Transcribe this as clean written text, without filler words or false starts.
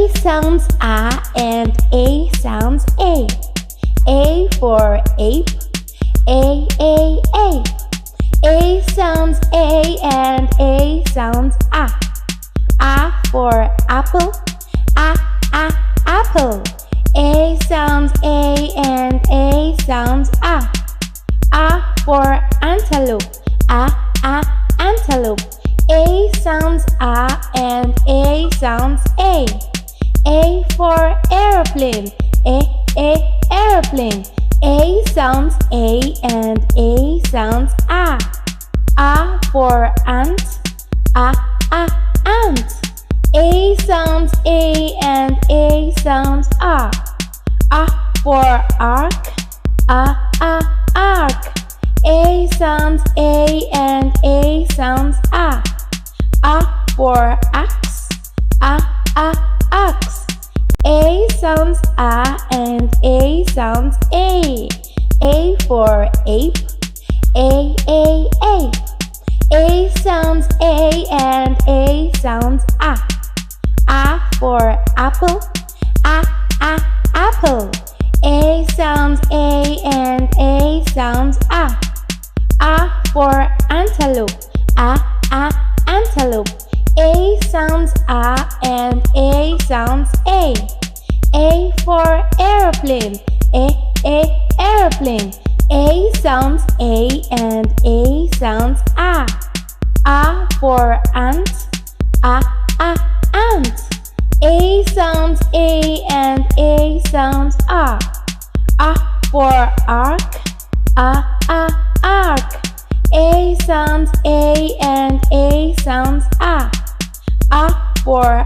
A sounds A and A sounds A. A for ape, A, A. A sounds A and A sounds A. A for apple, A, apple. A sounds A and A sounds A. A for antelope, A, antelope. A sounds A and A sounds A. A for airplane, A, airplane. A sounds A and A sounds A. A for ant, A, ant. A sounds A and A sounds A. A for ark, A, ark. A sounds A and A sounds A. A for axe, A, axe. A sounds A and A sounds A. A for ape, A, ape. A sounds A and A sounds A. A for apple, A, apple. A sounds A and A sounds A. A for antelope, A, antelope. A sounds A and A sounds A. A for airplane, A, airplane. A sounds A and A sounds A. A for ant, A, ant. A sounds A and A sounds A. A for ark, A, ark. A sounds A and A sounds A. A for